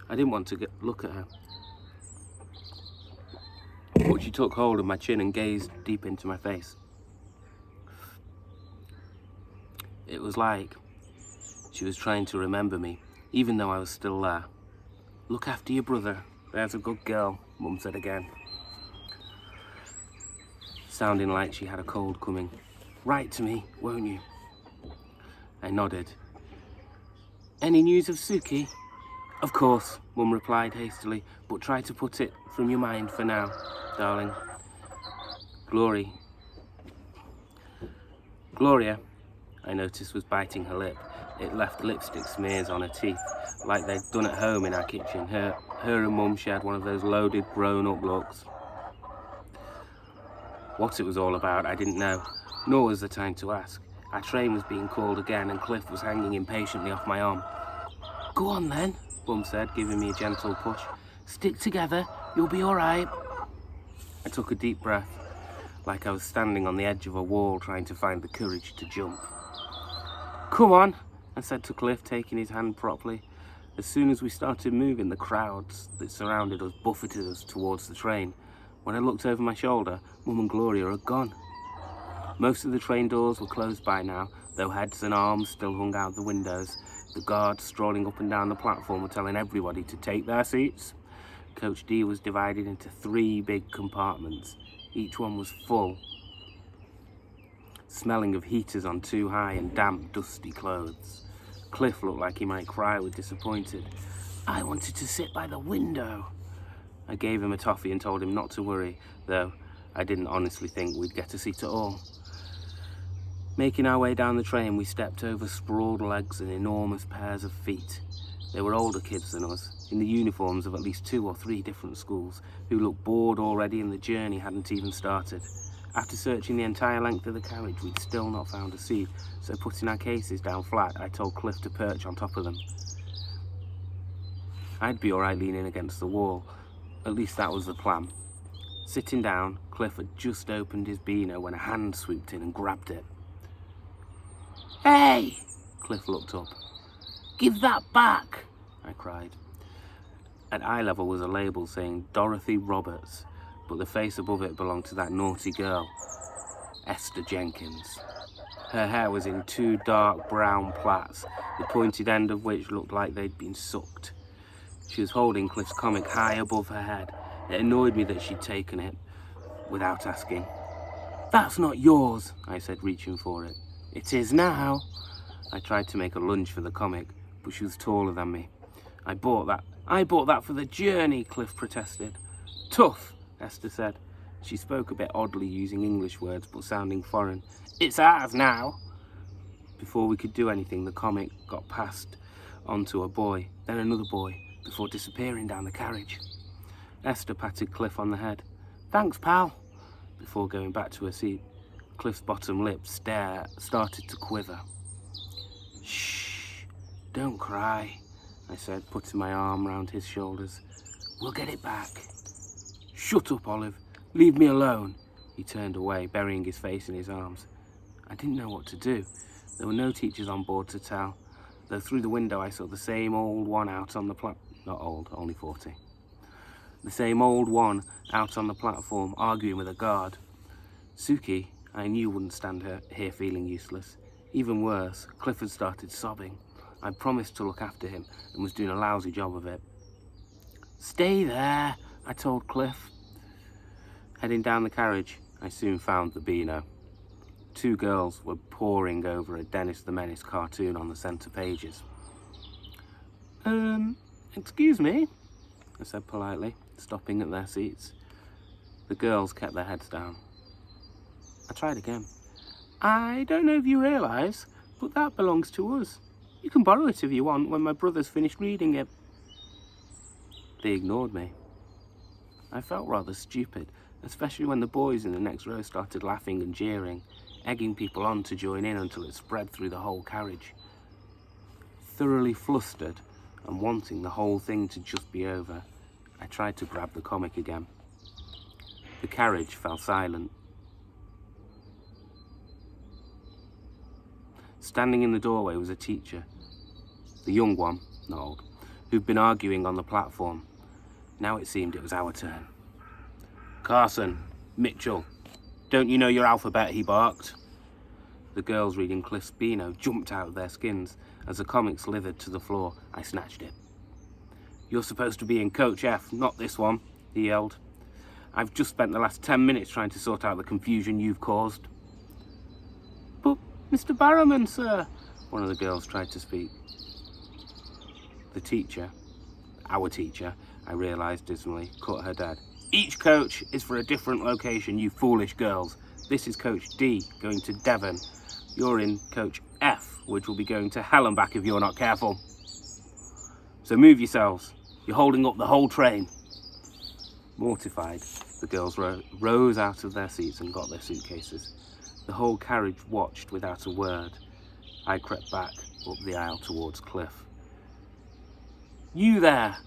I didn't want to look at her, but she took hold of my chin and gazed deep into my face. It was like she was trying to remember me, even though I was still there. "Look after your brother, there's a good girl," Mum said again, sounding like she had a cold coming. "Write to me, won't you?" I nodded. "Any news of Suki?" "Of course," Mum replied hastily, "but try to put it from your mind for now, darling. Gloria, I noticed, was biting her lip. It left lipstick smears on her teeth, like they'd done at home in our kitchen. Her and Mum shared one of those loaded, grown-up looks. What it was all about, I didn't know, nor was the time to ask. Our train was being called again, and Cliff was hanging impatiently off my arm. "Go on then," Mum said, giving me a gentle push. "Stick together, you'll be all right." I took a deep breath, like I was standing on the edge of a wall trying to find the courage to jump. "Come on," I said to Cliff, taking his hand properly. As soon as we started moving, the crowds that surrounded us buffeted us towards the train. When I looked over my shoulder, Mum and Gloria had gone. Most of the train doors were closed by now, though heads and arms still hung out the windows. The guards strolling up and down the platform were telling everybody to take their seats. Coach D was divided into 3 big compartments. Each one was full, smelling of heaters on too high and damp, dusty clothes. Cliff looked like he might cry with disappointed. "I wanted to sit by the window." I gave him a toffee and told him not to worry, though I didn't honestly think we'd get a seat at all. Making our way down the train, we stepped over sprawled legs and enormous pairs of feet. They were older kids than us, in the uniforms of at least 2 or 3 different schools, who looked bored already and the journey hadn't even started. After searching the entire length of the carriage, we'd still not found a seat, so putting our cases down flat, I told Cliff to perch on top of them. I'd be alright leaning against the wall. At least that was the plan. Sitting down, Cliff had just opened his beano when a hand swooped in and grabbed it. "Hey!" Cliff looked up. "Give that back!" I cried. At eye level was a label saying Dorothy Roberts, but the face above it belonged to that naughty girl, Esther Jenkins. Her hair was in 2 dark brown plaits, the pointed end of which looked like they'd been sucked. She was holding Cliff's comic high above her head. It annoyed me that she'd taken it without asking. "That's not yours," I said, reaching for it. "It is now." I tried to make a lunge for the comic, but she was taller than me. I bought that for the journey," Cliff protested. "Tough," Esther said. She spoke a bit oddly, using English words but sounding foreign. "It's ours now." Before we could do anything, the comic got passed on to a boy, then another boy, before disappearing down the carriage. Esther patted Cliff on the head. "Thanks, pal," before going back to her seat. Cliff's bottom lip started to quiver. "Shh, don't cry," I said, putting my arm round his shoulders. "We'll get it back." "Shut up, Olive. Leave me alone." He turned away, burying his face in his arms. I didn't know what to do. There were no teachers on board to tell, though through the window I saw the same old one out on the not old, only 40. The same old one out on the platform, arguing with a guard. Suki, I knew, wouldn't stand here feeling useless. Even worse, Cliff had started sobbing. I promised to look after him and was doing a lousy job of it. "Stay there," I told Cliff. Heading down the carriage, I soon found the beano. 2 girls were poring over a Dennis the Menace cartoon on the centre pages. Excuse me," I said politely, stopping at their seats. The girls kept their heads down. I tried again. "I don't know if you realise, but that belongs to us. You can borrow it if you want when my brother's finished reading it." They ignored me. I felt rather stupid, especially when the boys in the next row started laughing and jeering, egging people on to join in until it spread through the whole carriage. Thoroughly flustered and wanting the whole thing to just be over, I tried to grab the comic again. The carriage fell silent. Standing in the doorway was a teacher, the young one, not old, who'd been arguing on the platform. Now it seemed it was our turn. "Carson, Mitchell, don't you know your alphabet?" he barked. The girls reading Cliff's Beano jumped out of their skins. As the comic slithered to the floor, I snatched it. "You're supposed to be in Coach F, not this one," he yelled. "I've just spent the last 10 minutes trying to sort out the confusion you've caused." "But, Mr. Barrowman, sir," one of the girls tried to speak. The teacher, our teacher, I realised dismally, cut her dead. "Each coach is for a different location, you foolish girls. This is Coach D, going to Devon. You're in Coach F, which will be going to hell and back if you're not careful. So move yourselves. You're holding up the whole train." Mortified, the girls rose out of their seats and got their suitcases. The whole carriage watched without a word. I crept back up the aisle towards Cliff. "You there,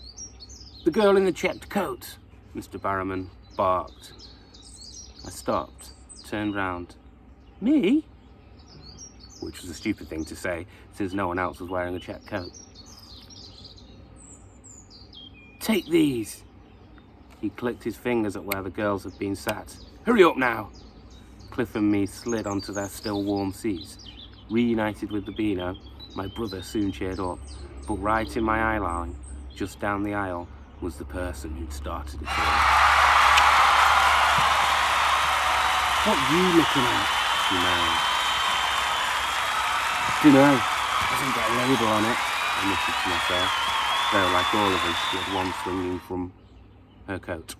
the girl in the checked coat," Mr. Barrowman barked. I stopped, turned round. "Me?" Which was a stupid thing to say, since no one else was wearing a checked coat. "Take these." He clicked his fingers at where the girls had been sat. "Hurry up now." Cliff and me slid onto their still warm seats. Reunited with the Beano, my brother soon cheered up, but right in my eye line, just down the aisle, was the person who'd started it all. "What are you looking at?" she moaned. "Dunno, doesn't get a label on it," I muttered to myself, though like all of us, she had one swinging from her coat.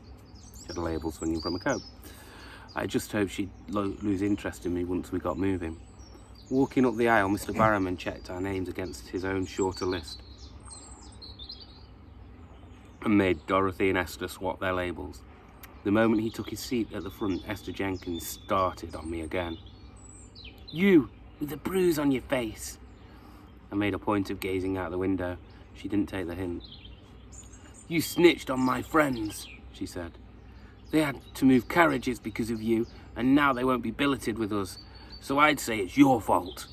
She had a label swinging from her coat. I just hoped she'd lose interest in me once we got moving. Walking up the aisle, Mr. Barrowman checked our names against his own shorter list and made Dorothy and Esther swap their labels. The moment he took his seat at the front, Esther Jenkins started on me again. "You, with the bruise on your face." I made a point of gazing out the window. She didn't take the hint. "You snitched on my friends," she said. "They had to move carriages because of you, and now they won't be billeted with us. So I'd say it's your fault."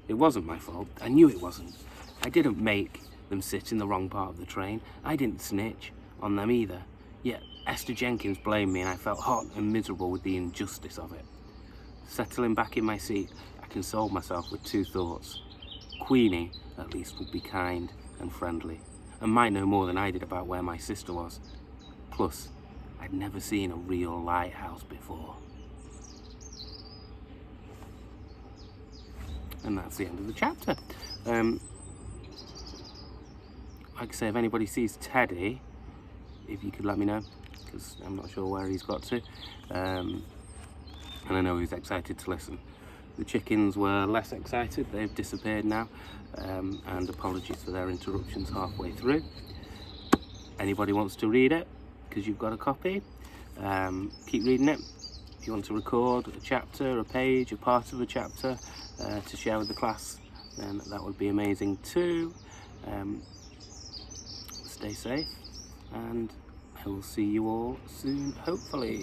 It wasn't my fault. I knew it wasn't. I didn't make them sit in the wrong part of the train. I didn't snitch on them either. Yet Esther Jenkins blamed me, and I felt hot and miserable with the injustice of it. Settling back in my seat, I consoled myself with two thoughts. Queenie, at least, would be kind and friendly, and might know more than I did about where my sister was. Plus, I'd never seen a real lighthouse before. And that's the end of the chapter. Like I say, if anybody sees Teddy, if you could let me know, because I'm not sure where he's got to. And I know he's excited to listen. The chickens were less excited. They've disappeared now. And apologies for their interruptions halfway through. Anybody wants to read it, because you've got a copy, keep reading it. If you want to record a chapter, a page, a part of a chapter to share with the class, then that would be amazing too. Stay safe, and I will see you all soon, hopefully.